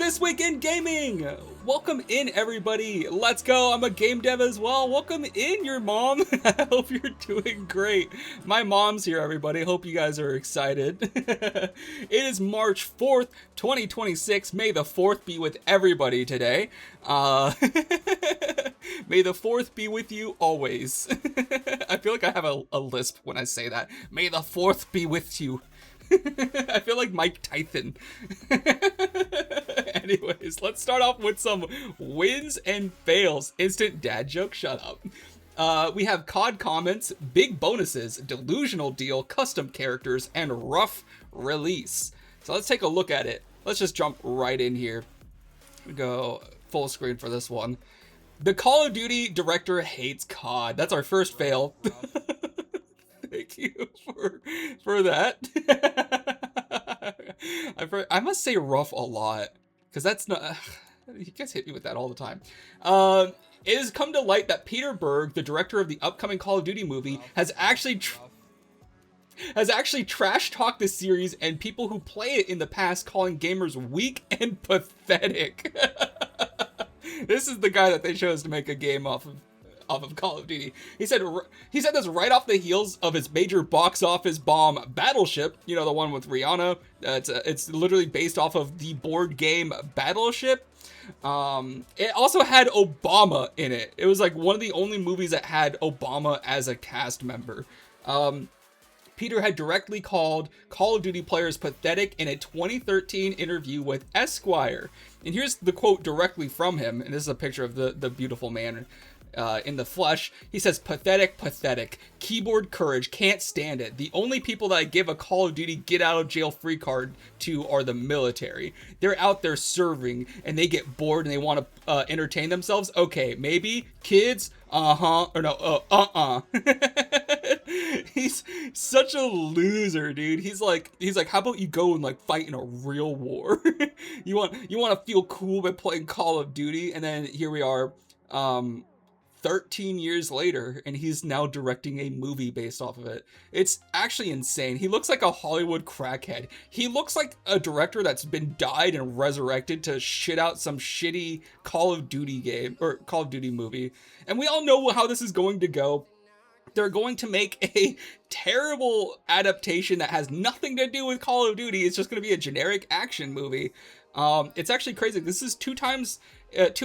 This Week in Gaming! Welcome in, everybody. Let's go. I'm a game dev as well. Welcome in, your mom. I hope you're doing great. My mom's here, everybody. Hope you guys are excited. It is March 4th, 2026. May the 4th be with everybody today. May the 4th be with you always. I feel like I have a lisp when I say that. May the 4th be with you. I feel like Mike Tyson. Anyways, let's start off with some wins and fails. Instant dad joke, shut up. We have CoD comments, big bonuses, delusional deal, custom characters, and rough release. So let's take a look at it. Let's just jump right in here. Go full screen for this one. The Call of Duty director hates CoD. That's our first fail. Thank you for that. I must say rough a lot, because that's not... You guys hit me with that all the time. It has come to light that Peter Berg, the director of the upcoming Call of Duty movie, has actually trash-talked the series and people who play it in the past, calling gamers weak and pathetic. This is the guy that they chose to make a game off of Call of Duty. He said this right off the heels of his major box office bomb, Battleship. You know, the one with Rihanna. It's literally based off of the board game Battleship. It also had Obama in it. It was like one of the only movies that had Obama as a cast member. Peter had directly called Call of Duty players pathetic in a 2013 interview with Esquire. And here's the quote directly from him. And this is a picture of the beautiful man in the flesh. He says, pathetic, pathetic. Keyboard courage, can't stand it. The only people that I give a Call of Duty get out of jail free card to are the military. They're out there serving and they get bored and they want to entertain themselves. Okay, maybe kids, or no, He's such a loser, dude. He's like, how about you go and like fight in a real war? you want to feel cool by playing Call of Duty, and then here we are, 13 years later, and he's now directing a movie based off of it. It's actually insane. He looks like a Hollywood crackhead. He looks like a director that's been died and resurrected to shit out some shitty Call of Duty game or Call of Duty movie. And we all know how this is going to go. They're going to make a terrible adaptation that has nothing to do with Call of Duty. It's just going to be a generic action movie. It's actually crazy. This is 2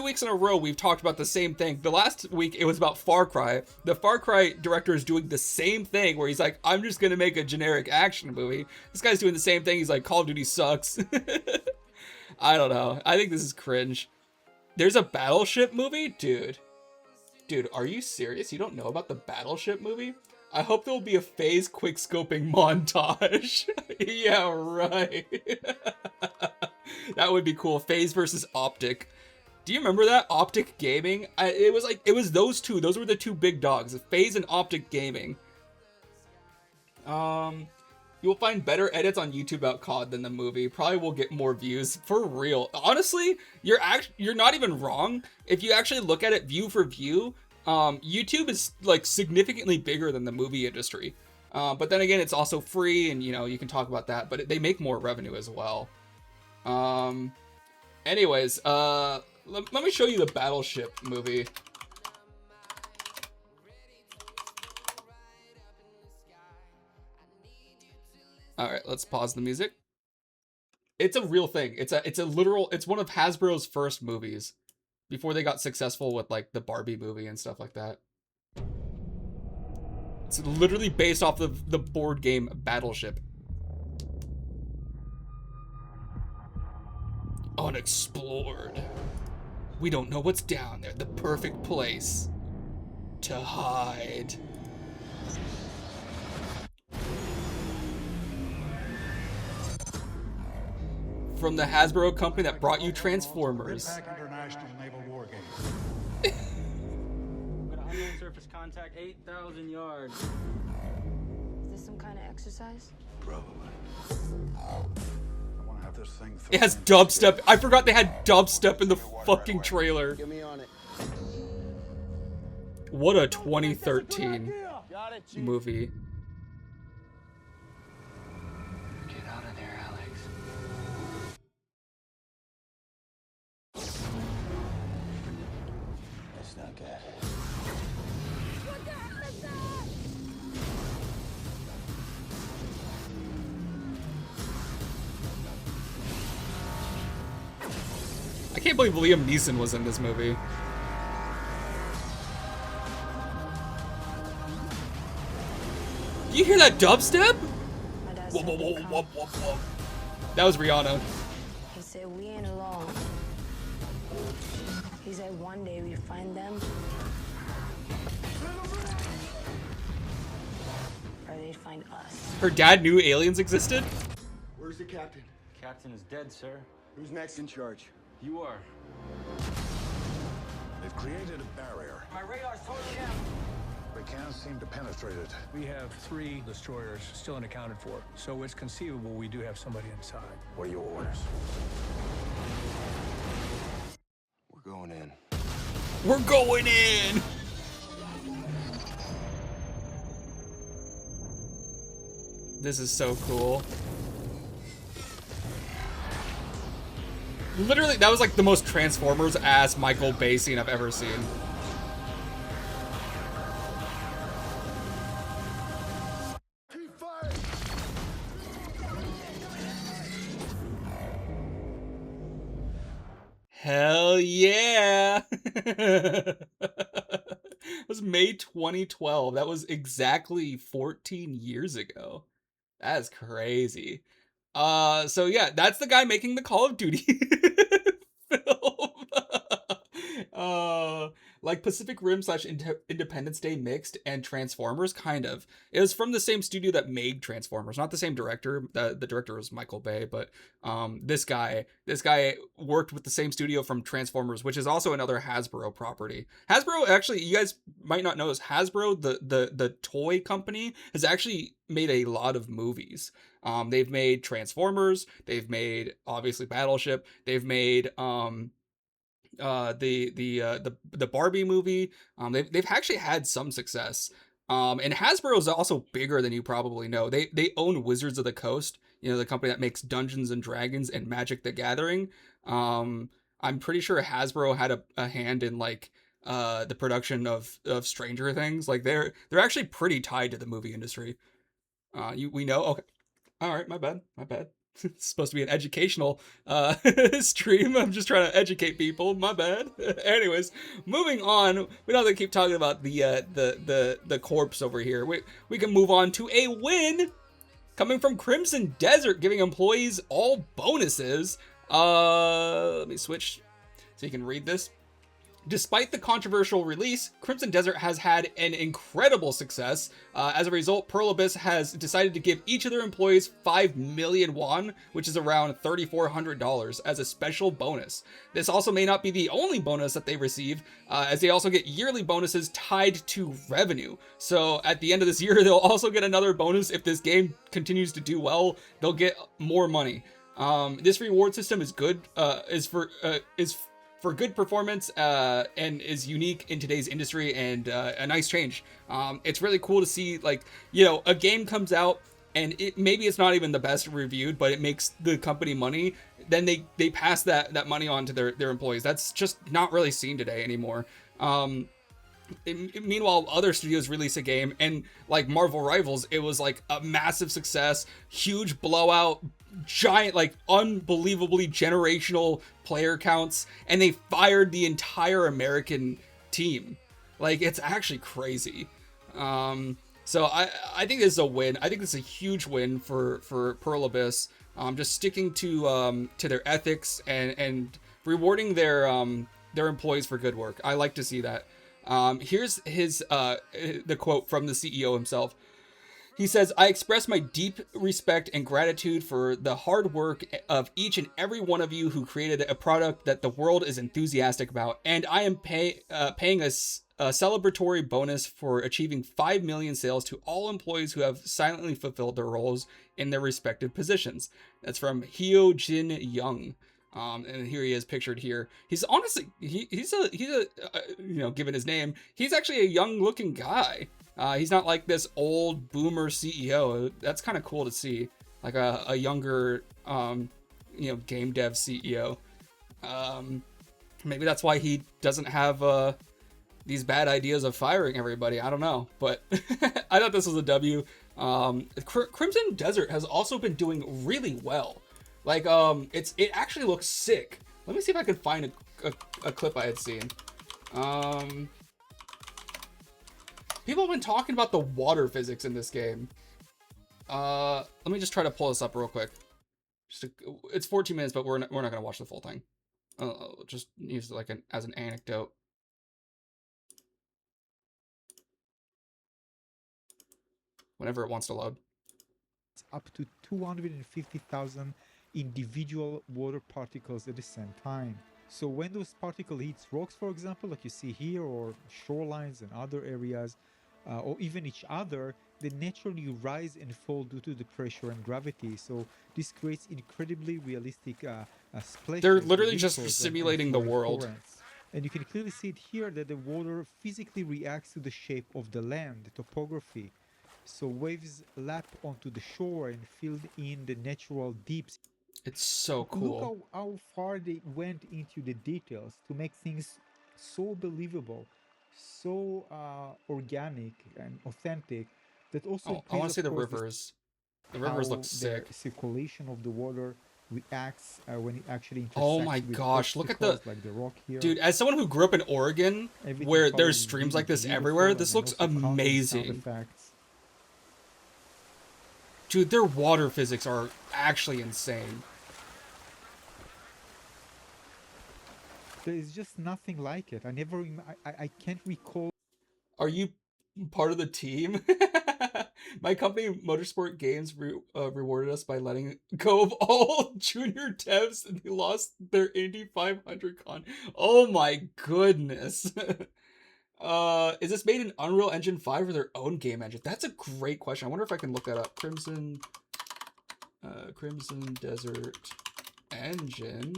weeks in a row we've talked about the same thing. The last week it was about Far Cry. The Far Cry director is doing the same thing where he's like, I'm just going to make a generic action movie. This guy's doing the same thing. He's like, Call of Duty sucks. I don't know. I think this is cringe. There's a Battleship movie? Dude, are you serious? You don't know about the Battleship movie? I hope there will be a phase quickscoping montage. Yeah, right. That would be cool. Phase versus Optic. Do you remember that? Optic Gaming? It was those two. Those were the two big dogs. Phase and Optic Gaming. You'll find better edits on YouTube about COD than the movie. Probably will get more views. For real. Honestly, you're not even wrong. If you actually look at it view for view, YouTube is like significantly bigger than the movie industry. But then again, it's also free, and you know, you can talk about that, but they make more revenue as well. Anyways, let me show you the Battleship movie. All right, let's pause the music. It's a real thing. It's one of Hasbro's first movies before they got successful with like the Barbie movie and stuff like that. It's literally based off of the board game Battleship. Unexplored. We don't know what's down there. The perfect place to hide. From the Hasbro company that brought you Transformers. International Naval War Game. Got an unknown surface contact, 8,000 yards. Is this some kind of exercise? Probably. I want to have this thing. It has dubstep. I forgot they had dubstep in the fucking trailer. Get me on it. What a 2013 movie. I can't believe Liam Neeson was in this movie. Do you hear that dubstep? My dad Whoa, said whoa, they'd whoa, come. whoa, whoa, whoa. That was Rihanna. He said we ain't alone. He said one day we'd find them. Or they'd find us. Her dad knew aliens existed? Where's the captain? Captain is dead, sir. Who's next in charge? You are. They've created a barrier. My radar's totally down. They can't seem to penetrate it. We have 3 destroyers still unaccounted for, so it's conceivable we do have somebody inside. What are your orders? We're going in. We're going in! This is so cool. Literally, that was like the most Transformers-ass Michael Bay scene I've ever seen. Keep firing! Hell yeah! It was May 2012. That was exactly 14 years ago. That is crazy. So yeah, that's the guy making the Call of Duty film. Like Pacific Rim / Independence Day mixed and Transformers, kind of. It was from the same studio that made Transformers, not the same director. The director was Michael Bay, but this guy worked with the same studio from Transformers, which is also another Hasbro property. Hasbro, actually, you guys might not know, is Hasbro, the toy company, has actually made a lot of movies. They've made Transformers, they've made obviously Battleship, they've made the Barbie movie. They've actually had some success. And Hasbro is also bigger than you probably know. They own Wizards of the Coast, you know, the company that makes Dungeons and Dragons and Magic the Gathering. I'm pretty sure Hasbro had a hand in like the production of Stranger Things. Like they're actually pretty tied to the movie industry. We know. Okay. All right, my bad. It's supposed to be an educational stream. I'm just trying to educate people. My bad. Anyways, moving on. We don't have to keep talking about the corpse over here. We can move on to a win coming from Crimson Desert, giving employees all bonuses. Let me switch so you can read this. Despite the controversial release, Crimson Desert has had an incredible success. As a result, Pearl Abyss has decided to give each of their employees 5 million won, which is around $3,400, as a special bonus. This also may not be the only bonus that they receive, as they also get yearly bonuses tied to revenue. So at the end of this year, they'll also get another bonus. If this game continues to do well, they'll get more money. This reward system is good, is for good performance, and is unique in today's industry, and a nice change. It's really cool to see, like, you know, a game comes out and maybe it's not even the best reviewed, but it makes the company money. Then they pass that money on to their employees. That's just not really seen today anymore. Meanwhile, other studios release a game, and like Marvel Rivals, it was like a massive success, huge blowout, giant, like unbelievably generational player counts, and they fired the entire American team. Like, it's actually crazy. So I think this is a win. I think this is a huge win for Pearl Abyss. Just sticking to their ethics and rewarding their employees for good work. I like to see that. Here's the quote from the CEO himself. He says, "I express my deep respect and gratitude for the hard work of each and every one of you who created a product that the world is enthusiastic about, and I am paying a celebratory bonus for achieving 5 million sales to all employees who have silently fulfilled their roles in their respective positions." That's from Hyo Jin Young. And here he is pictured here. He's honestly, he's a you know, given his name, he's actually a young looking guy. He's not like this old boomer CEO. That's kind of cool to see, like a younger, you know, game dev CEO. Maybe that's why he doesn't have these bad ideas of firing everybody. I don't know, but I thought this was a W. Crimson Desert has also been doing really well. Like, it actually looks sick. Let me see if I can find a clip I had seen. People have been talking about the water physics in this game. Let me just try to pull this up real quick. It's 14 minutes, but we're not gonna watch the full thing. Just use it like as an anecdote. Whenever it wants to load. It's up to 250,000 individual water particles at the same time. So when those particles hits rocks, for example, like you see here, or shorelines and other areas, or even each other, they naturally rise and fall due to the pressure and gravity. So this creates incredibly realistic splashes. They're literally with just ripples simulating the flowing world. currents. And you can clearly see it here that the water physically reacts to the shape of the land, the topography. So waves lap onto the shore and fill in the natural deeps. It's so cool. Look how far they went into the details to make things so believable, so organic and authentic. That also I want to plays, see of the course, rivers. The rivers how look sick. the circulation of the water reacts when it actually intersects. Oh my with gosh, look at the obstacles like the rock here. dude. As someone who grew up in Oregon, Everything where follows there's streams like this beautiful, everywhere, and this then looks also counting sound amazing. effects. Dude, their water physics are actually insane. There is just nothing like it. I can't recall. Are you part of the team? My company, Motorsport Games, rewarded us by letting go of all junior devs, and they lost their Indy 500 con. Oh my goodness. Is this made in Unreal Engine 5 or their own game engine? That's a great question. I wonder if I can look that up. Crimson Desert Engine.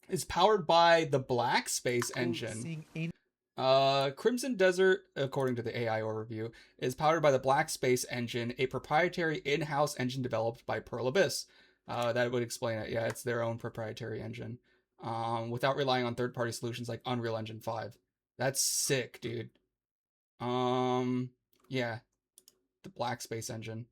Is powered by the Black Space engine. Crimson Desert, according to the AI overview, is powered by the Black Space engine, a proprietary in-house engine developed by Pearl Abyss. That would explain it. Yeah, it's their own proprietary engine. Without relying on third-party solutions like Unreal Engine 5. That's sick, dude. Yeah. The Black Space engine.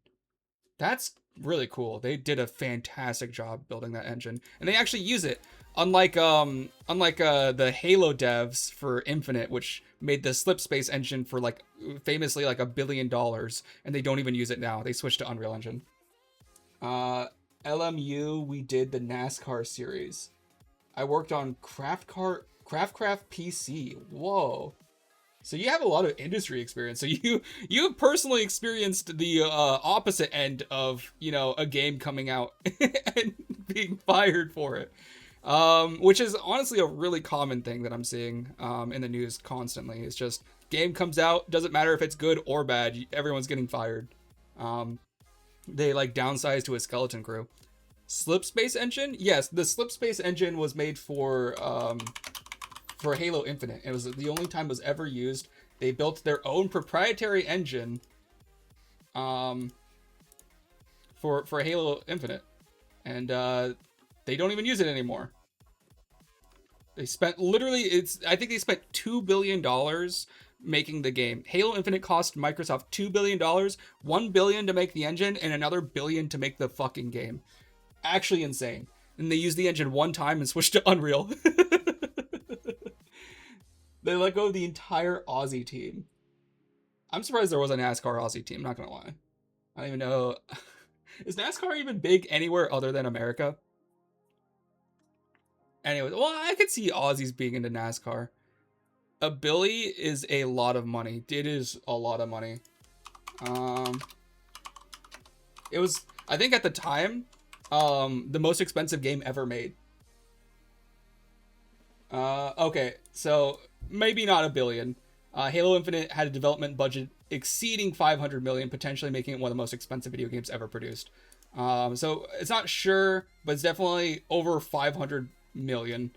That's really cool. They did a fantastic job building that engine. And they actually use it. Unlike the Halo devs for Infinite, which made the Slip Space engine for famously $1 billion, and they don't even use it now. They switched to Unreal Engine. LMU, we did the NASCAR series. I worked on Craft PC. Whoa. So you have a lot of industry experience. So you personally experienced the opposite end of, a game coming out and being fired for it. Which is honestly a really common thing that I'm seeing in the news constantly. It's just game comes out, doesn't matter if it's good or bad, everyone's getting fired. They downsize to a skeleton crew. Slip Space engine? Yes, the Slip Space engine was made for Halo Infinite. It was the only time it was ever used. They built their own proprietary engine for Halo Infinite. And they don't even use it anymore. They spent I think they spent $2 billion making the game. Halo Infinite cost Microsoft $2 billion, $1 billion to make the engine, and another $1 billion to make the fucking game. Actually insane. And they used the engine one time and switched to Unreal. They let go of the entire Aussie team. I'm surprised there was a NASCAR Aussie team, not gonna lie. I don't even know. Is NASCAR even big anywhere other than America? Anyway, well, I could see Aussies being into NASCAR. $1 billion is a lot of money. It is a lot of money. It was, I think at the time, the most expensive game ever made. Okay, so maybe not $1 billion. Halo Infinite had a development budget exceeding $500 million, potentially making it one of the most expensive video games ever produced. So it's not sure, but it's definitely over $500 million.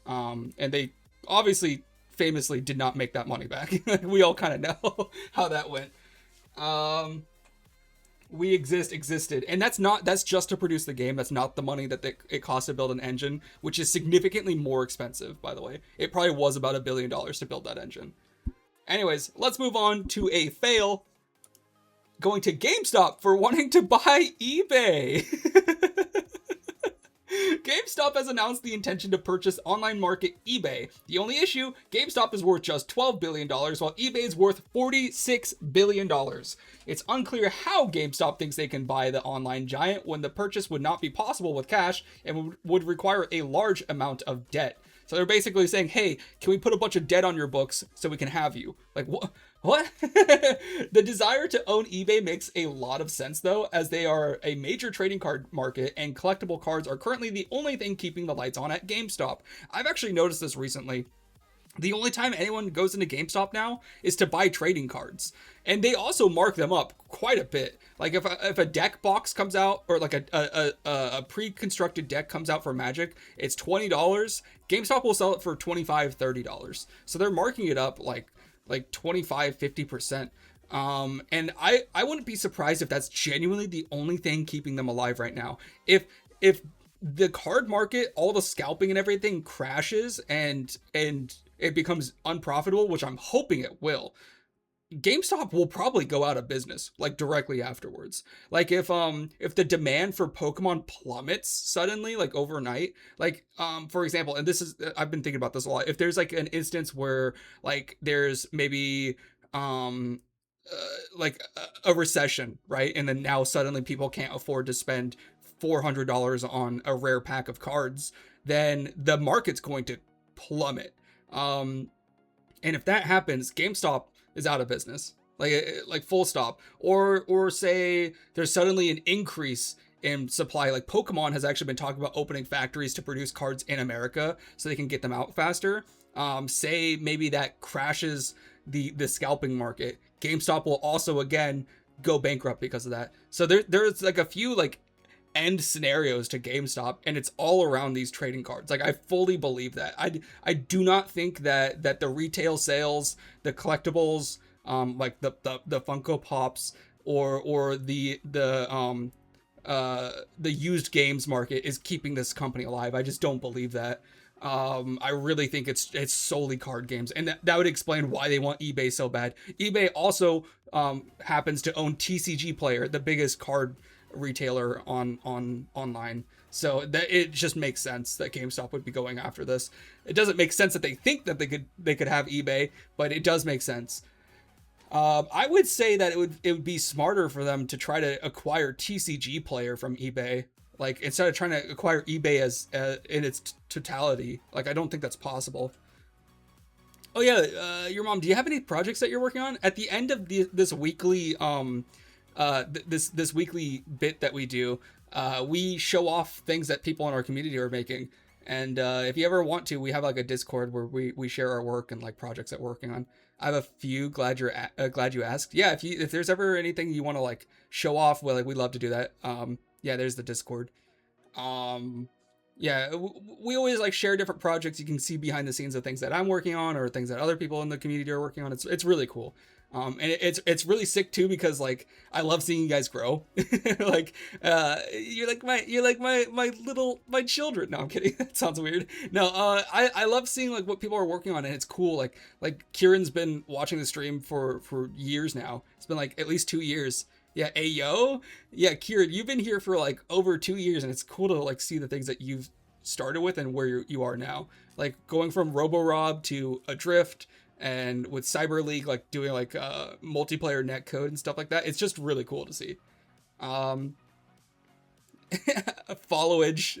And they obviously famously did not make that money back. We all kind of know how that went. We existed, and that's just to produce the game. That's not the money that it cost to build an engine, which is significantly more expensive, by the way. It probably was about $1 billion to build that engine. Anyways, let's move on to a fail. Going to GameStop for wanting to buy eBay. GameStop has announced the intention to purchase online market eBay. The only issue, GameStop is worth just $12 billion, while eBay is worth $46 billion. It's unclear how GameStop thinks they can buy the online giant when the purchase would not be possible with cash and would require a large amount of debt. So they're basically saying, hey, can we put a bunch of debt on your books so we can have you? Like, what? The desire to own eBay makes a lot of sense, though, as they are a major trading card market and collectible cards are currently the only thing keeping the lights on at GameStop. I've actually noticed this recently. The only time anyone goes into GameStop now is to buy trading cards. And they also mark them up quite a bit. Like if a deck box comes out, or like a pre-constructed deck comes out for Magic, it's $20. GameStop will sell it for $25, $30. So they're marking it up like 25, 50%. And I wouldn't be surprised if that's genuinely the only thing keeping them alive right now. If the card market, all the scalping and everything crashes and it becomes unprofitable, which I'm hoping it will, GameStop will probably go out of business like directly afterwards. Like if the demand for Pokemon plummets suddenly, like overnight, like for example, and this is, I've been thinking about this a lot, if there's like an instance where like there's maybe like a recession, right? And then now suddenly people can't afford to spend $400 on a rare pack of cards, then the market's going to plummet. And if that happens, GameStop is out of business, like full stop. Or say there's suddenly an increase in supply, like Pokemon has actually been talking about opening factories to produce cards in America so they can get them out faster. Say maybe that crashes the scalping market. GameStop will also again go bankrupt because of that. So there's like a few like end scenarios to GameStop, and it's all around these trading cards. Like I fully believe that. I do not think that the retail sales, the collectibles, like the Funko Pops or the used games market is keeping this company alive. I just don't believe that. I really think it's solely card games, and that would explain why they want eBay so bad. eBay also happens to own TCG Player, the biggest card retailer online, so that it just makes sense that GameStop would be going after this. It doesn't make sense that they think that they could have eBay, but it does make sense. I would say that it would be smarter for them to try to acquire TCG Player from eBay, like instead of trying to acquire eBay as in its totality. Like I don't think that's possible. Oh yeah, your mom, do you have any projects that you're working on? At the end of this weekly this weekly bit that we do, we show off things that people in our community are making. And if you ever want to, we have like a Discord where we share our work and like projects that we're working on. I have a few. Glad you asked. Yeah, if there's ever anything you want to like show off, well, like we'd love to do that. Yeah, there's the Discord. Yeah, we always like share different projects. You can see behind the scenes of things that I'm working on or things that other people in the community are working on. It's really cool. And it's really sick too, because like I love seeing you guys grow. Like you're like my children. No, I'm kidding. That sounds weird. No, I love seeing like what people are working on, and it's cool. Like Kieran's been watching the stream for years now. It's been like at least 2 years. Yeah, Ayo. Yeah, Kieran, you've been here for like over 2 years, and it's cool to like see the things that you've started with and where you are now. Like going from Roborob to Adrift, and with Cyber League, like doing like multiplayer netcode and stuff like that. It's just really cool to see. Followage.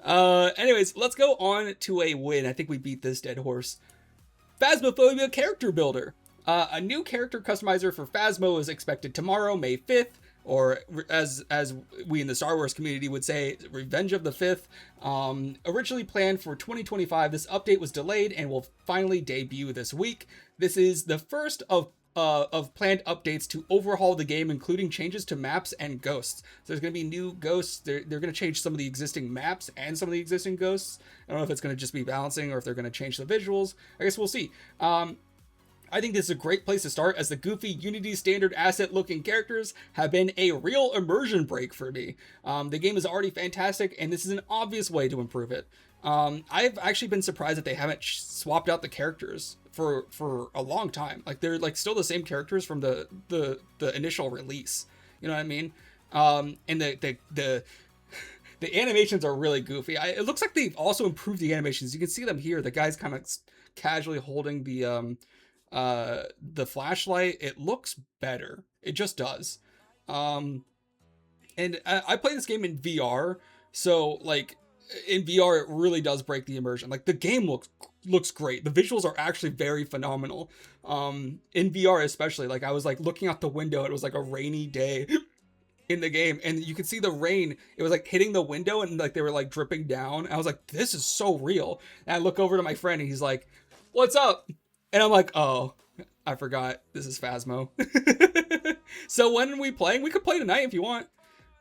Anyways, let's go on to a win. I think we beat this dead horse. Phasmophobia character builder. A new character customizer for Phasmo is expected tomorrow, May 5th, or as we in the Star Wars community would say, Revenge of the 5th. Originally planned for 2025, this update was delayed and will finally debut this week. This is the first of planned updates to overhaul the game, including changes to maps and ghosts. So there's going to be new ghosts. They're going to change some of the existing maps and some of the existing ghosts. I don't know if it's going to just be balancing or if they're going to change the visuals. I guess we'll see. I think this is a great place to start, as the goofy Unity standard asset looking characters have been a real immersion break for me. The game is already fantastic, and this is an obvious way to improve it. I've actually been surprised that they haven't swapped out the characters for a long time. Like they're like still the same characters from the initial release. You know what I mean? And the the animations are really goofy. It looks like they've also improved the animations. You can see them here. The guy's kind of casually holding the flashlight. It looks better. It just does. And I play this game in VR, so like in VR, it really does break the immersion. Like the game looks great. The visuals are actually very phenomenal. In VR especially, like I was like looking out the window. It was like a rainy day in the game, and you could see the rain. It was like hitting the window, and like they were like dripping down. I was like, this is so real. And I look over to my friend, and he's like, "What's up?" And I'm like, "Oh, I forgot. This is Phasmo." So when we playing, we could play tonight if you want.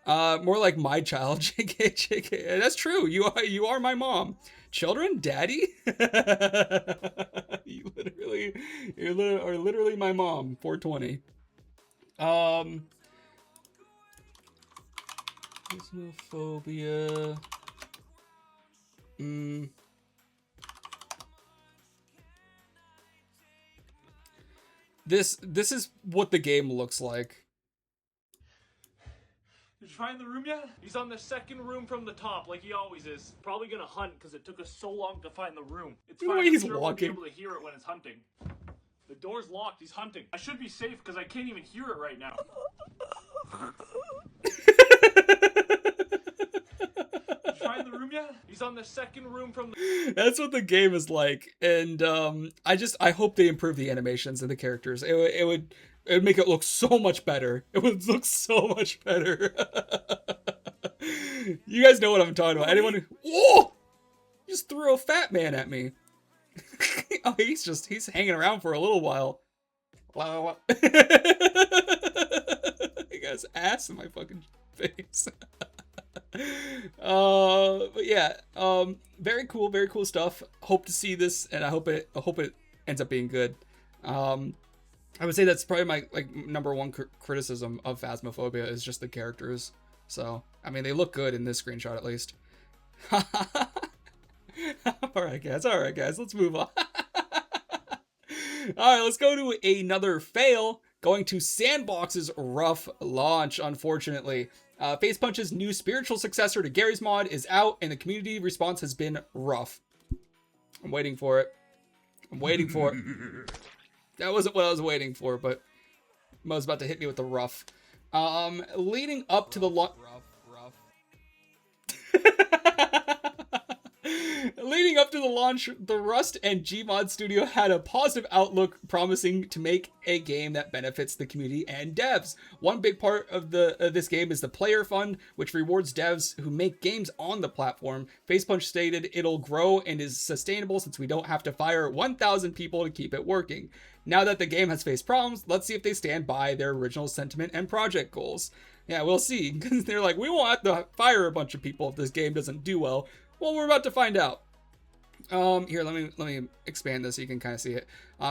More like my child, JK. That's true. You are my mom. Children, daddy. You are literally my mom. 420. Phasmophobia. This is what the game looks like. Did you find the room yet? He's on the second room from the top, like he always is. Probably gonna hunt because it took us so long to find the room. It's The fine. way I'm he's sure we'll walking. be able to hear it when it's hunting. The door's locked. He's hunting. I should be safe because I can't even hear it right now. Did you find the room yet? He's on the second room from the... That's what the game is like, and I hope they improve the animations and the characters. It would make it look so much better. It would look so much better. You guys know what I'm talking about. Anyone who... Whoa! Just threw a fat man at me. Oh, he's hanging around for a little while. Wow. He got his ass in my fucking face. But yeah, very cool stuff. Hope to see this, and I hope it ends up being good. I would say that's probably my number one criticism of Phasmophobia is just the characters. So I mean, they look good in this screenshot at least. All right, guys. Let's move on. All right, let's go to another fail. Going to Sandbox's rough launch, unfortunately. Facepunch's new spiritual successor to Gary's Mod is out, and the community response has been rough. I'm waiting for it. That wasn't what I was waiting for, but Mo was about to hit me with the rough. Leading up to the launch... Leading up to the launch, the Rust and Gmod studio had a positive outlook, promising to make a game that benefits the community and devs. One big part of this game is the player fund, which rewards devs who make games on the platform. Facepunch stated it'll grow and is sustainable since we don't have to fire 1,000 people to keep it working. Now that the game has faced problems, let's see if they stand by their original sentiment and project goals. Yeah, we'll see, because they're like, we won't have to fire a bunch of people if this game doesn't do well. Well, we're about to find out. Here, let me expand this so you can kind of see it.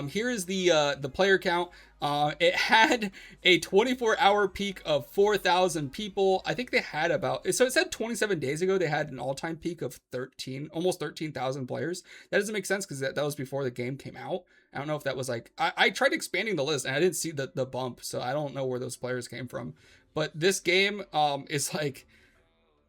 Here is the player count. It had a 24-hour peak of 4,000 people. I think they had so it said 27 days ago they had an all-time peak of almost 13,000 players. That doesn't make sense because that was before the game came out. I don't know if that was like, I tried expanding the list and I didn't see the bump, so I don't know where those players came from. But this game is like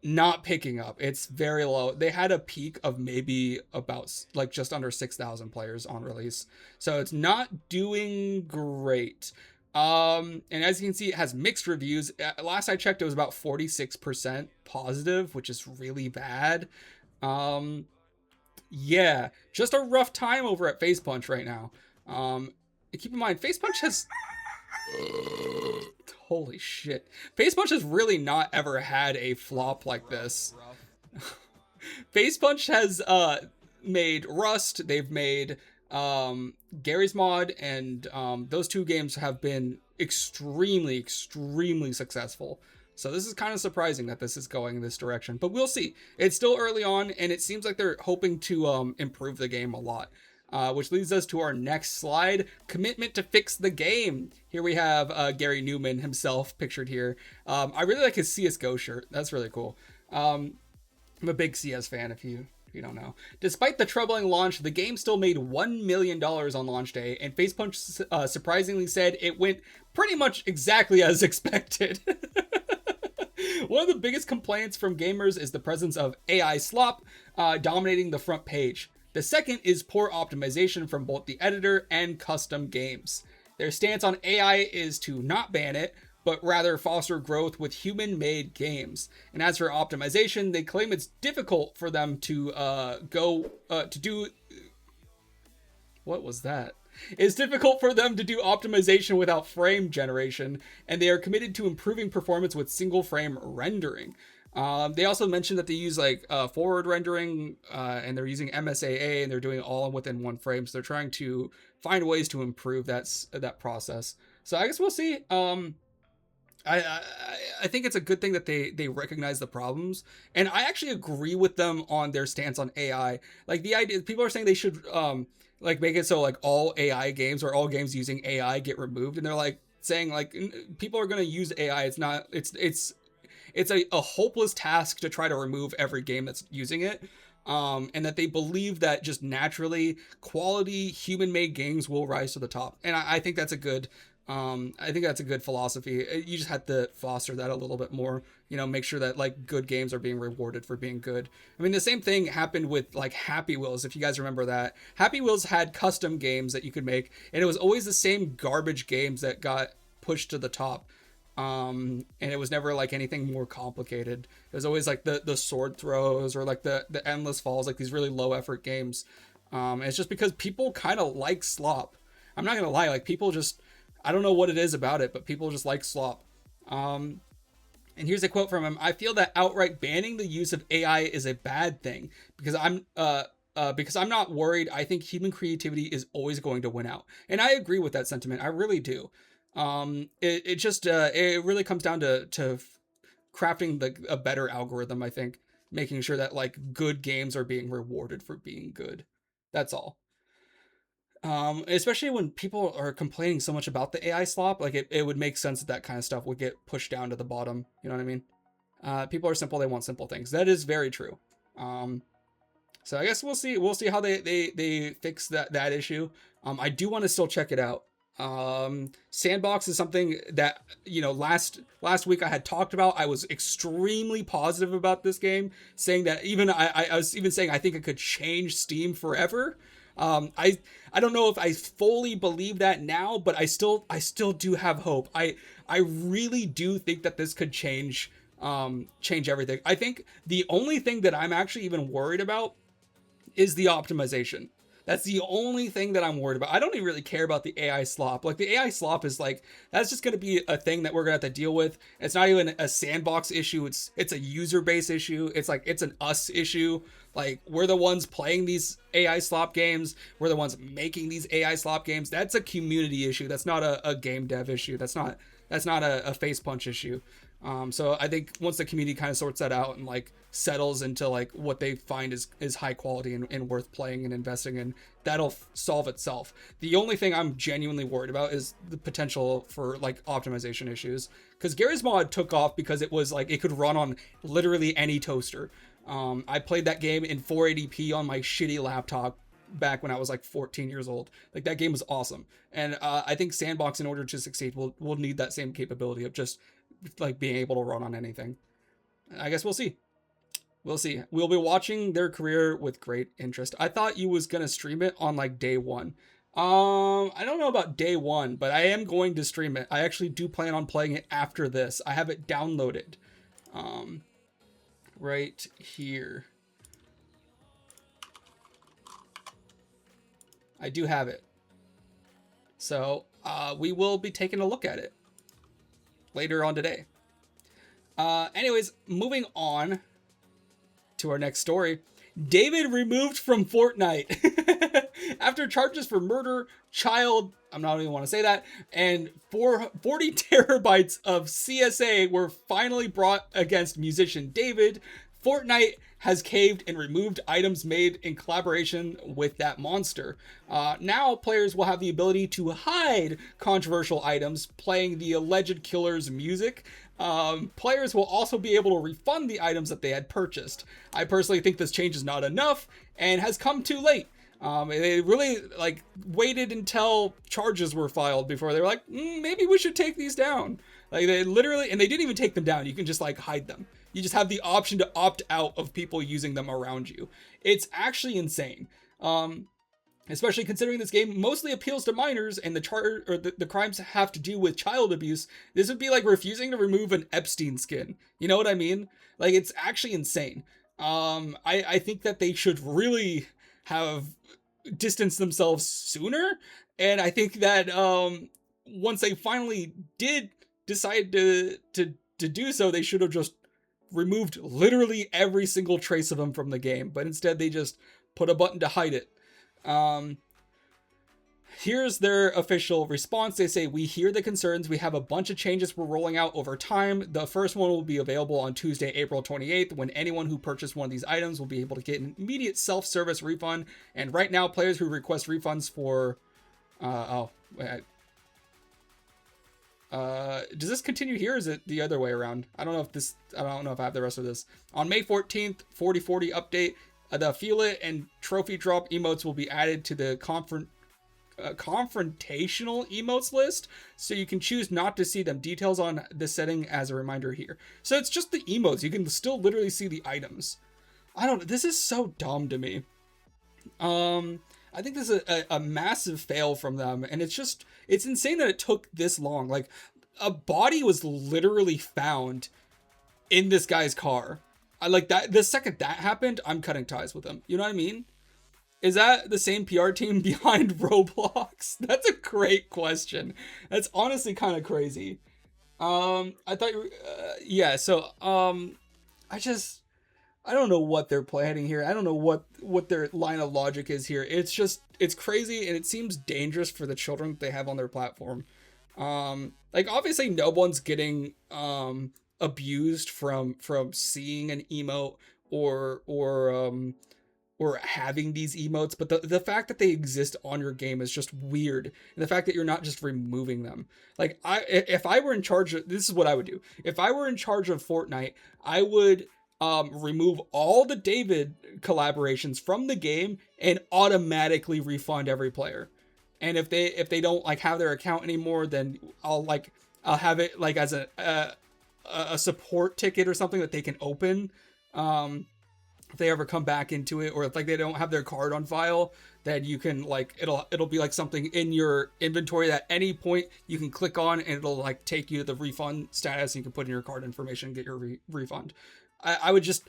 not picking up. It's very low. They had a peak of maybe about like just under 6,000 players on release, so it's not doing great. And as you can see, it has mixed reviews. Last I checked, it was about 46% positive, which is really bad. Yeah, just a rough time over at Facepunch right now. Keep in mind, Facepunch has holy shit. Facepunch has really not ever had a flop like this. Facepunch has made Rust, they've made Gary's Mod, and those two games have been extremely successful. So this is kind of surprising that this is going in this direction, but we'll see. It's still early on, and it seems like they're hoping to improve the game a lot. Which leads us to our next slide, commitment to fix the game. Here we have Gary Newman himself pictured here. I really like his CSGO shirt. That's really cool. I'm a big CS fan if you don't know. Despite the troubling launch, the game still made $1 million on launch day, and Facepunch surprisingly said it went pretty much exactly as expected. One of the biggest complaints from gamers is the presence of AI slop dominating the front page. The second is poor optimization from both the editor and custom games. Their stance on AI is to not ban it, but rather foster growth with human-made games. And as for optimization, they claim it's difficult for them to do... What was that? It's difficult for them to do optimization without frame generation, and they are committed to improving performance with single frame rendering. They also mentioned that they use like forward rendering, and they're using MSAA, and they're doing it all within one frame. So they're trying to find ways to improve that process. So I guess we'll see. I think it's a good thing that they recognize the problems, and I actually agree with them on their stance on AI. Like the idea, people are saying they should like make it so like all AI games or all games using AI get removed, and they're like saying like people are going to use AI. It's a hopeless task to try to remove every game that's using it. And that they believe that just naturally quality human-made games will rise to the top. And I think that's a good philosophy. You just have to foster that a little bit more, make sure that like good games are being rewarded for being good. I mean, the same thing happened with like Happy Wheels. If you guys remember that, Happy Wheels had custom games that you could make, and it was always the same garbage games that got pushed to the top. And it was never like anything more complicated. It was always like the sword throws or like the endless falls, like these really low effort games. And it's just because people kind of like slop. I'm not gonna lie, like people just, I don't know what it is about it, but people just like slop. And here's a quote from him: "I feel that outright banning the use of AI is a bad thing because I'm not worried. I think human creativity is always going to win out." And I agree with that sentiment. I really do. It really comes down to crafting a better algorithm. I think making sure that like good games are being rewarded for being good. That's all. Especially when people are complaining so much about the AI slop, like it would make sense that kind of stuff would get pushed down to the bottom. You know what I mean? People are simple. They want simple things. That is very true. So I guess we'll see how they fix that issue. I do want to still check it out. Sandbox is something that, last week I had talked about. I was extremely positive about this game, saying that I was even saying I think it could change Steam forever. I don't know if I fully believe that now, but I still do have hope. I really do think that this could change everything. I think the only thing that I'm actually even worried about is the optimization. That's the only thing that I'm worried about. I don't even really care about the AI slop. Like the AI slop is like, that's just going to be a thing that we're going to have to deal with. It's not even a sandbox issue. It's a user base issue. It's like, it's an us issue. Like we're the ones playing these AI slop games. We're the ones making these AI slop games. That's a community issue. That's not a game dev issue. That's not a face punch issue. So I think once the community kind of sorts that out and like settles into like what they find is high quality and worth playing and investing in, that'll solve itself. The only thing I'm genuinely worried about is the potential for like optimization issues, because Gary's Mod took off because it was like it could run on literally any toaster. I played that game in 480p on my shitty laptop back when I was like 14 years old. Like that game was awesome. And I think Sandbox, in order to succeed, will need that same capability of just like being able to run on anything. I guess we'll see. We'll be watching their career with great interest. I thought you was gonna stream it on like day one. I don't know about day one, but I am going to stream it. I actually do plan on playing it after this. I have it downloaded right here. I do have it. So we will be taking a look at it later on today. Anyways, moving on to our next story. David removed from Fortnite after charges for murder, I'm not even want to say that, and 40 terabytes of CSA were finally brought against musician David. Fortnite has caved and removed items made in collaboration with that monster. Now players will have the ability to hide controversial items playing the alleged killer's music. Players will also be able to refund the items that they had purchased. I personally think this change is not enough and has come too late. They really like waited until charges were filed before they were like, maybe we should take these down. Like they literally, and they didn't even take them down. You can just like hide them. You just have the option to opt out of people using them around you. It's actually insane. Especially considering this game mostly appeals to minors and the crimes have to do with child abuse. This would be like refusing to remove an Epstein skin. You know what I mean? Like, it's actually insane. I think that they should really have distanced themselves sooner. And I think that once they finally did decide to do so, they should have just removed literally every single trace of them from the game. But instead, they just put a button to hide it. Here's their official response. They say, we hear the concerns. We have a bunch of changes we're rolling out over time. The first one will be available on Tuesday, April 28th, when anyone who purchased one of these items will be able to get an immediate self-service refund. And right now, players who request refunds for, does this continue here? Or is it the other way around? I don't know if I have the rest of this. On May 14th, 4040 update, the Feel It and Trophy Drop emotes will be added to the confrontational emotes list, so you can choose not to see them. Details on the setting as a reminder here. So it's just the emotes. You can still literally see the items. I don't know. This is so dumb to me. I think this is a massive fail from them, and it's insane that it took this long. Like, a body was literally found in this guy's car. I like that. The second that happened, I'm cutting ties with him. You know what I mean? Is that the same PR team behind Roblox? That's a great question. That's honestly kind of crazy. I thought you were, yeah. So, I don't know what they're planning here. I don't know what their line of logic is here. It's crazy, and it seems dangerous for the children that they have on their platform. Like, obviously no one's getting, abused from seeing an emote or having these emotes, but the fact that they exist on your game is just weird, and the fact that you're not just removing them. Like, if I were in charge of, this is what I would do. If I were in charge of Fortnite, I would remove all the David collaborations from the game and automatically refund every player. And if they don't like have their account anymore, then I'll have it like as a support ticket or something that they can open if they ever come back into it, or if like they don't have their card on file, then you can like it'll be like something in your inventory that at any point you can click on, and it'll like take you to the refund status, and you can put in your card information and get your refund. I would just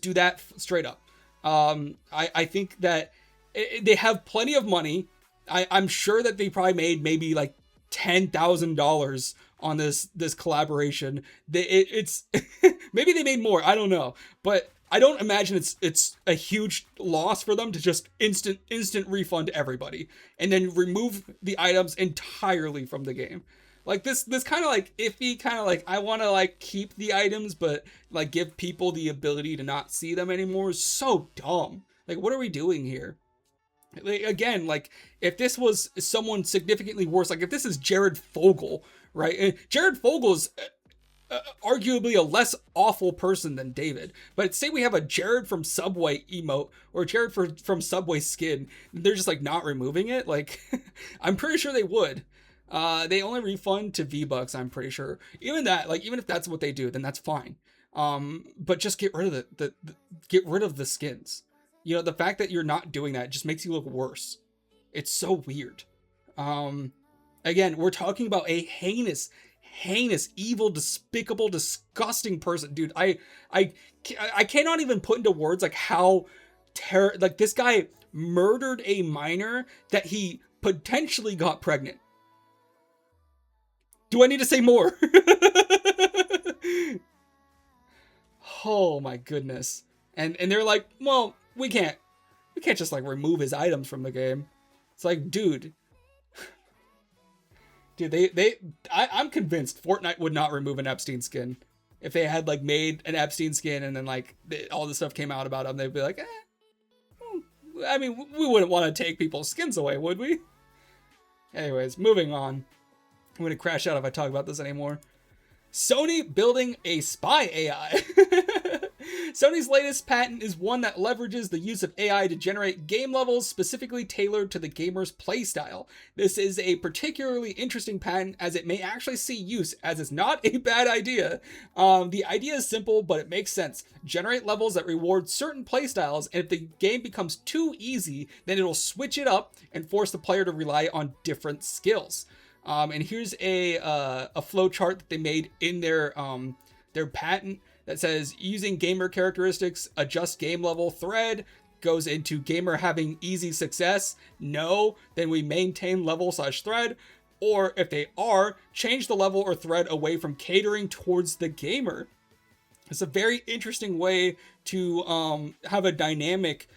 do that straight up. I think that they have plenty of money. I'm sure that they probably made maybe like $10,000 on this collaboration. It's maybe they made more. I don't know, but I don't imagine it's a huge loss for them to just instant refund everybody and then remove the items entirely from the game. Like this kind of like iffy, kind of like I want to like keep the items, but like give people the ability to not see them anymore is so dumb. Like, what are we doing here? Like, again, like if this was someone significantly worse, like if this is Jared Fogle, right? And Jared Fogle is arguably a less awful person than David, but say we have a Jared from Subway emote or Jared from Subway skin, they're just like not removing it. Like I'm pretty sure they would. They only refund to V-Bucks, I'm pretty sure. Even that, like even if that's what they do, then that's fine. But just get rid of get rid of the skins. You know, the fact that you're not doing that just makes you look worse. It's so weird. Again, we're talking about a heinous, evil, despicable, disgusting person, dude. I cannot even put into words like how like this guy murdered a minor that he potentially got pregnant. Do I need to say more? Oh my goodness. And they're like, well, we can't just like remove his items from the game. It's like, dude, I'm convinced Fortnite would not remove an Epstein skin. If they had like made an Epstein skin and then like all this stuff came out about him, they'd be like, I mean, we wouldn't want to take people's skins away, would we? Anyways, moving on. I'm going to crash out if I talk about this anymore. Sony building a spy AI. Sony's latest patent is one that leverages the use of AI to generate game levels specifically tailored to the gamer's playstyle. This is a particularly interesting patent as it may actually see use, as it's not a bad idea. The idea is simple, but it makes sense. Generate levels that reward certain playstyles, and if the game becomes too easy, then it'll switch it up and force the player to rely on different skills. And here's a flow chart that they made in their patent that says using gamer characteristics, adjust game level thread, goes into gamer having easy success. No, then we maintain level/thread. Or if they are, change the level or thread away from catering towards the gamer. It's a very interesting way to have a dynamic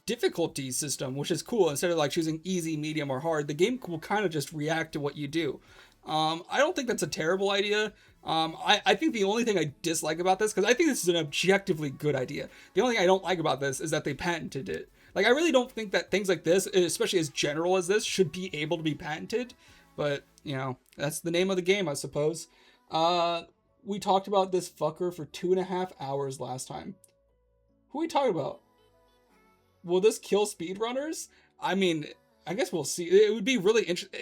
difficulty system, which is cool. Instead of like choosing easy, medium, or hard, the game will kind of just react to what you do. I don't think that's a terrible idea. I think the only thing I dislike about this, because I think this is an objectively good idea, the only thing I don't like about this is that they patented it. Like, I really don't think that things like this, especially as general as this, should be able to be patented. But, you know, that's the name of the game, I suppose. We talked about this fucker for 2.5 hours last time. Who are we talking about? Will this kill speedrunners? I mean, I guess we'll see. It would be really interesting.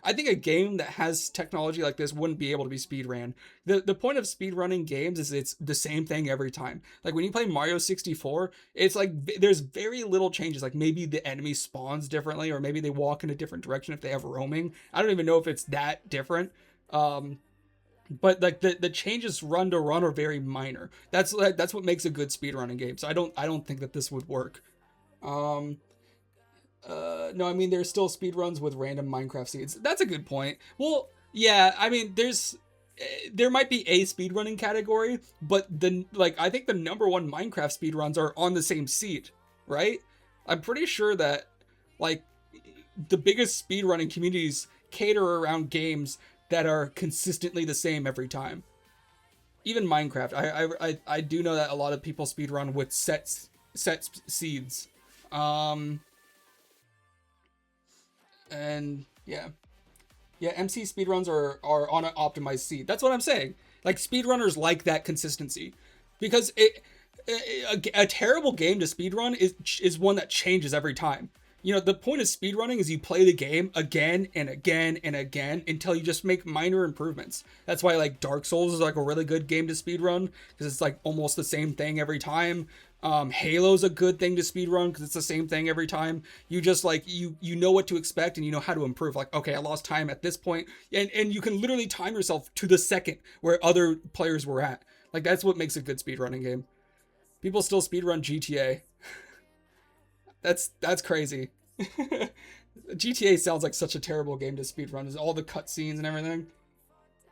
I think a game that has technology like this wouldn't be able to be speedran. The point of speedrunning games is it's the same thing every time. Like when you play Mario 64, it's like there's very little changes. Like maybe the enemy spawns differently, or maybe they walk in a different direction if they have roaming. I don't even know if it's that different. But like the changes run to run are very minor. That's what makes a good speedrunning game. So I don't think that this would work. No, I mean, there's still speedruns with random Minecraft seeds. That's a good point. Well, yeah, I mean, there might be a speedrunning category, but I think the number one Minecraft speedruns are on the same seed, right? I'm pretty sure that, like, the biggest speedrunning communities cater around games that are consistently the same every time. Even Minecraft, I do know that a lot of people speedrun with set seeds. And yeah, MC speedruns are on an optimized seed. That's what I'm saying. Like, speedrunners like that consistency, because a terrible game to speedrun is one that changes every time. You know, the point of speedrunning is you play the game again and again and again until you just make minor improvements. That's why, like, Dark Souls is like a really good game to speedrun, because it's like almost the same thing every time. Halo's a good thing to speedrun because it's the same thing every time. You just like, you know what to expect and you know how to improve. Like, okay, I lost time at this point, and you can literally time yourself to the second where other players were at. Like, that's what makes a good speedrunning game. People still speedrun GTA. That's crazy. GTA sounds like such a terrible game to speedrun. There's all the cutscenes and everything.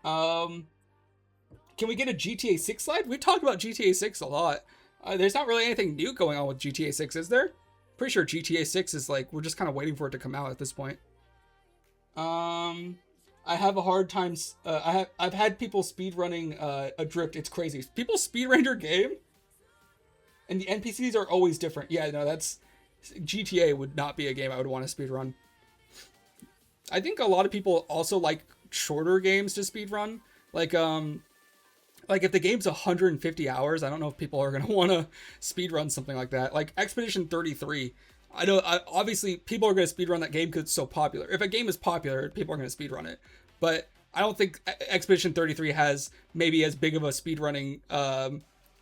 Can we get a GTA 6 slide? We've talked about GTA 6 a lot. There's not really anything new going on with GTA 6, is there? Pretty sure GTA 6 is like, we're just kind of waiting for it to come out at this point. I have a hard time. I've had people speedrunning Adrift. It's crazy. People speedrun your game, and the NPCs are always different. Yeah, no, GTA would not be a game I would want to speedrun. I think a lot of people also like shorter games to speedrun. Like if the game's 150 hours, I don't know if people are going to want to speedrun something like that. Like Expedition 33. I know, obviously, people are going to speedrun that game because it's so popular. If a game is popular, people are going to speedrun it. But I don't think Expedition 33 has maybe as big of a speedrunning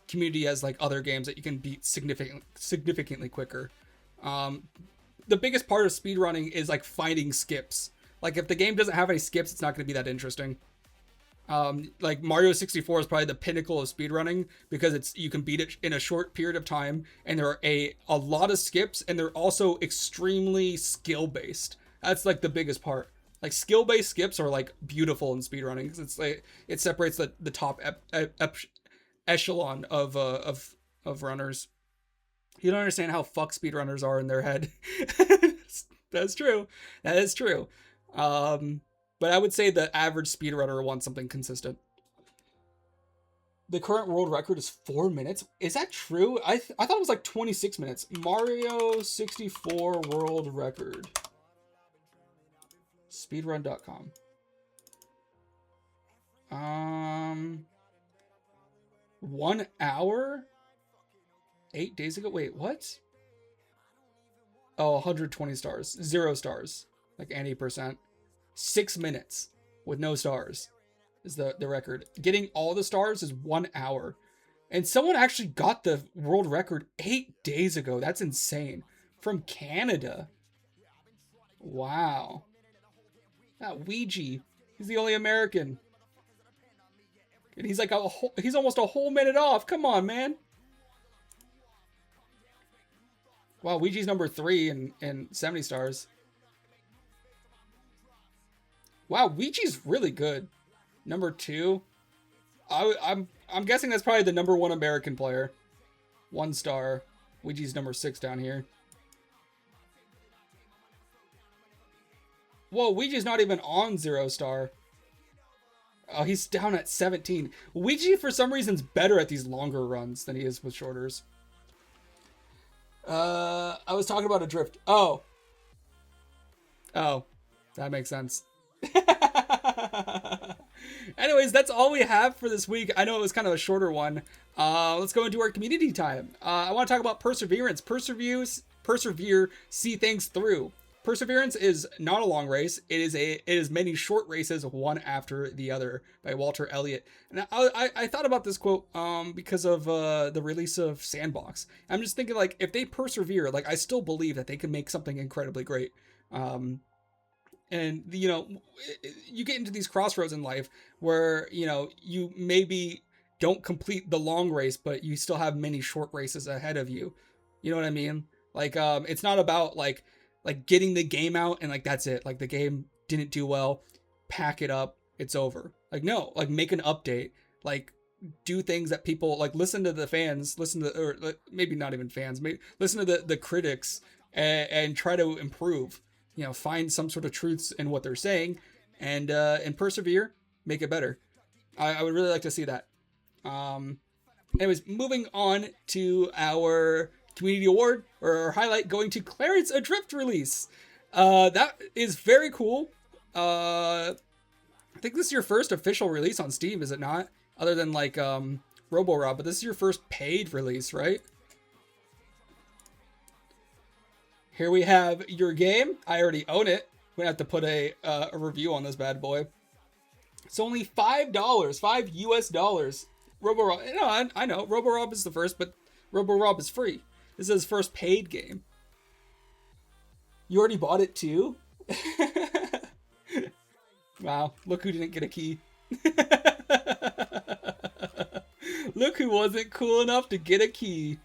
community as like other games that you can beat significantly quicker. The biggest part of speedrunning is like finding skips. Like if the game doesn't have any skips, it's not going to be that interesting. Like Mario 64 is probably the pinnacle of speedrunning because you can beat it in a short period of time, and there are a lot of skips, and they're also extremely skill based. That's like the biggest part. Like skill based skips are like beautiful in speedrunning because it's like it separates the top echelon of runners. You don't understand how fuck speedrunners are in their head. That's true. That is true. But I would say the average speedrunner wants something consistent. The current world record is 4 minutes. Is that true? I thought it was like 26 minutes. Mario 64 world record. Speedrun.com. 1 hour? 8 days ago? Wait, what? Oh, 120 stars. 0 stars. Like 80%. 6 minutes with no stars is the record. Getting all the stars is 1 hour. And someone actually got the world record 8 days ago. That's insane. From Canada. Wow. That Ouija. He's the only American. And he's like he's almost a whole minute off. Come on, man. Wow, Ouija's number 3 in 70 stars. Wow, Ouija's really good. Number 2. I'm guessing that's probably the number 1 American player. 1 star. Ouija's number 6 down here. Whoa, Ouija's not even on 0 star. Oh, he's down at 17. Ouija, for some reason, is better at these longer runs than he is with shorters. I was talking about a drift. Oh. Oh. That makes sense. Anyways, that's all we have for this week. I know it was kind of a shorter one. Let's go into our community time. I want to talk about perseverance. Persevere, see things through. Perseverance is not a long race. It is many short races, one after the other, by Walter Elliott. And I thought about this quote because of the release of Sandbox. I'm just thinking, like, if they persevere, like, I still believe that they can make something incredibly great. And, you know, you get into these crossroads in life where, you know, you maybe don't complete the long race, but you still have many short races ahead of you. You know what I mean? Like, it's not about, like getting the game out and, like, that's it. Like, the game didn't do well. Pack it up. It's over. Like, no. Like, make an update. Like, do things that people, like, listen to the fans. Or maybe not even fans. Maybe listen to the critics and try to improve. You know, find some sort of truths in what they're saying and persevere, make it better. I would really like to see that. Anyways, moving on to our community award or our highlight, going to Clarence Adrift release. That is very cool. I think this is your first official release on Steam, is it not? Other than like Robo-Rob, but this is your first paid release, right? Here we have your game. I already own it. We're gonna have to put a review on this bad boy. It's only $5, $5 US. Robo-Rob. No, I know. Robo-Rob is the first, but Robo-Rob is free. This is his first paid game. You already bought it too? Wow. Look who didn't get a key. Look who wasn't cool enough to get a key.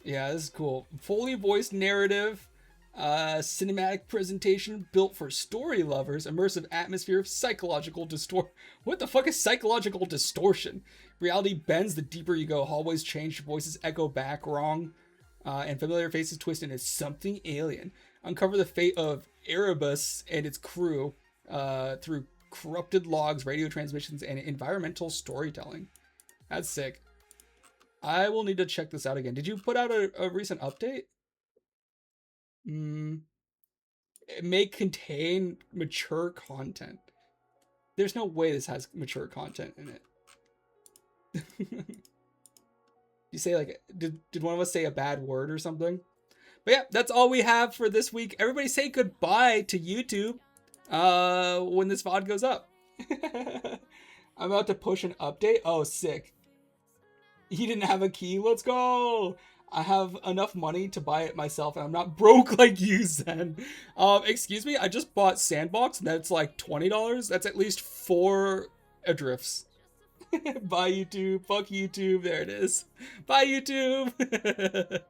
Yeah, this is cool. Fully voiced narrative, cinematic presentation built for story lovers, immersive atmosphere, psychological distortion. What the fuck is psychological distortion? Reality bends the deeper you go. Hallways change, voices echo back wrong, and familiar faces twist into something alien. Uncover the fate of Erebus and its crew through corrupted logs, radio transmissions, and environmental storytelling. That's sick. I will need to check this out again. Did you put out a recent update? It may contain mature content. There's no way this has mature content in it. You say, like, did one of us say a bad word or something? But yeah, that's all we have for this week. Everybody say goodbye to YouTube when this VOD goes up. I'm about to push an update. Oh, sick. He didn't have a key. Let's go. I have enough money to buy it myself, and I'm not broke like you, Zen. Excuse me. I just bought Sandbox, and that's like $20. That's at least 4 Adrifts. Bye, YouTube. Fuck YouTube. There it is. Bye, YouTube.